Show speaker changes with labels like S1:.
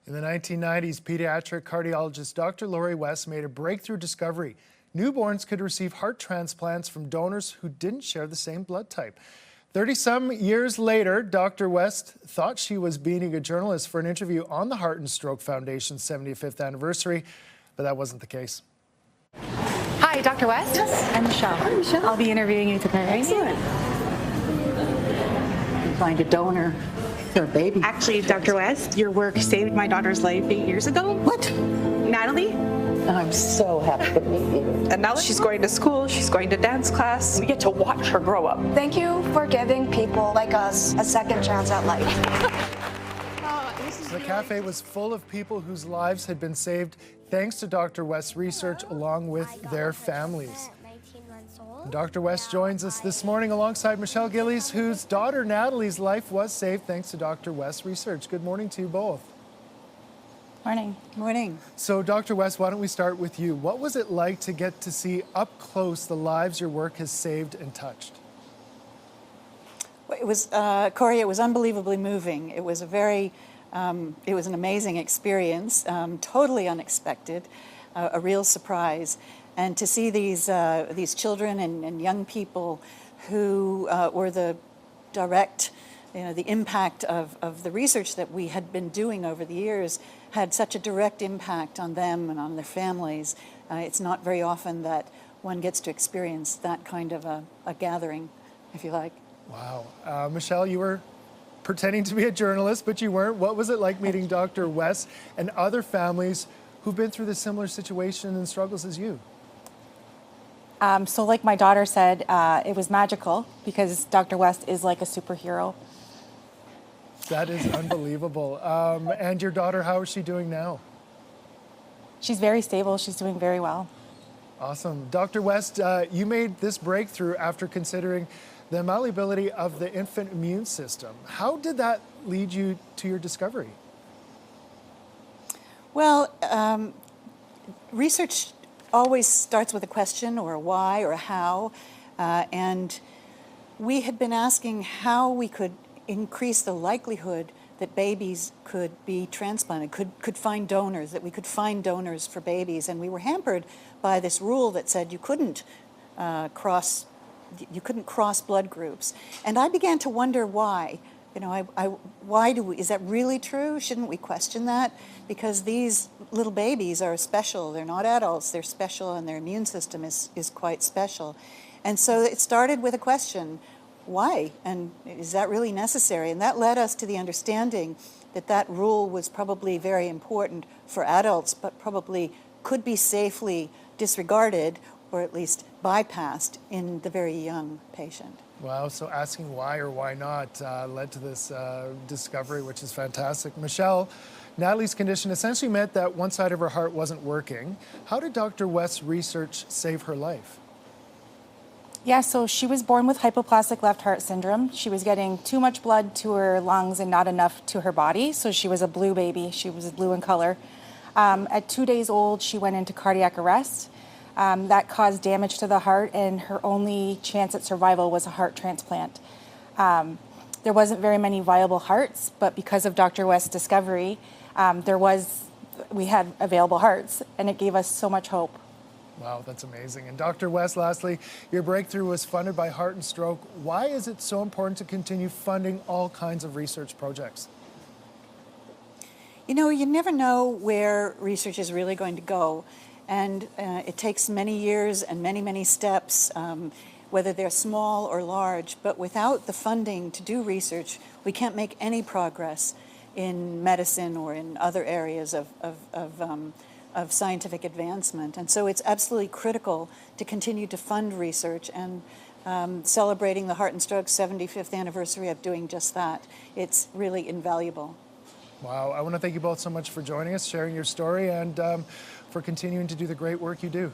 S1: In the 1990s, pediatric cardiologist Dr. Lori West made a breakthrough discovery. Newborns could receive heart transplants from donors who didn't share the same blood type. 30-some years later, Dr. West thought she was being a journalist for an interview on the Heart and Stroke Foundation's 75th anniversary, but that wasn't the case.
S2: Hi, Dr. West.
S3: Yes.
S2: I'm Michelle.
S3: Hi, Michelle.
S2: I'll be interviewing you today.
S3: Excellent. Find a donor for a baby.
S2: Actually, Dr. West, your work saved my daughter's life 8 years ago.
S3: What?
S2: Natalie.
S3: I'm so happy to meet you.
S2: And now she's going to school, she's going to dance class. We get to watch her grow up.
S4: Thank you for giving people like us a second chance at life.
S1: The cafe was full of people whose lives had been saved thanks to Dr. West's research along with their families. Dr. West joins us this morning alongside Michelle Gillies, whose daughter Natalie's life was saved thanks to Dr. West's research. Good morning to you both.
S2: Morning.
S3: Morning.
S1: So, Dr. West, why don't we start with you? What was it like to get to see up close the lives your work has saved and touched?
S3: It was, Corey, it was unbelievably moving. It was a very, it was an amazing experience, totally unexpected, a real surprise. And to see these children and young people who were the direct, the impact of the research that we had been doing over the years had such a direct impact on them and on their families. It's not very often that one gets to experience that kind of a gathering, if you like.
S1: Wow. Michelle, you were pretending to be a journalist, but you weren't. What was it like meeting Dr. West and other families who've been through the similar situation and struggles as you?
S5: So like my daughter said, it was magical because Dr. West is like a superhero.
S1: That is unbelievable. And your daughter, how is she doing now?
S5: She's very stable. She's doing very well.
S1: Awesome. Dr. West, you made this breakthrough after considering the malleability of the infant immune system. How did that lead you to your discovery?
S3: Well, research always starts with a question or a why or a how, and we had been asking how we could increase the likelihood that babies could be transplanted, could find donors, that we could find donors for babies, and we were hampered by this rule that said you couldn't cross blood groups, and I began to wonder why. Why do we? Is that really true? Shouldn't we question that? Because these little babies are special. They're not adults. They're special, and their immune system is quite special. And so it started with a question: why? And is that really necessary? And that led us to the understanding that that rule was probably very important for adults, but probably could be safely disregarded or at least bypassed in the very young patient.
S1: Wow, so asking why or why not led to this discovery, which is fantastic. Michelle, Natalie's condition essentially meant that one side of her heart wasn't working. How did Dr. West's research save her life?
S5: Yeah, so she was born with hypoplastic left heart syndrome. She was getting too much blood to her lungs and not enough to her body, so she was a blue baby. She was blue in color. At 2 days old, she went into cardiac arrest. That caused damage to the heart, and her only chance at survival was a heart transplant. There wasn't very many viable hearts, but because of Dr. West's discovery, we had available hearts, and it gave us so much hope.
S1: Wow, that's amazing. And Dr. West, lastly, your breakthrough was funded by Heart and Stroke. Why is it so important to continue funding all kinds of research projects?
S3: You never know where research is really going to go. And it takes many years and many, many steps, whether they're small or large. But without the funding to do research, we can't make any progress in medicine or in other areas of scientific advancement. And so it's absolutely critical to continue to fund research, and celebrating the Heart and Stroke 75th anniversary of doing just that. It's really invaluable.
S1: Wow, I want to thank you both so much for joining us, sharing your story, and for continuing to do the great work you do.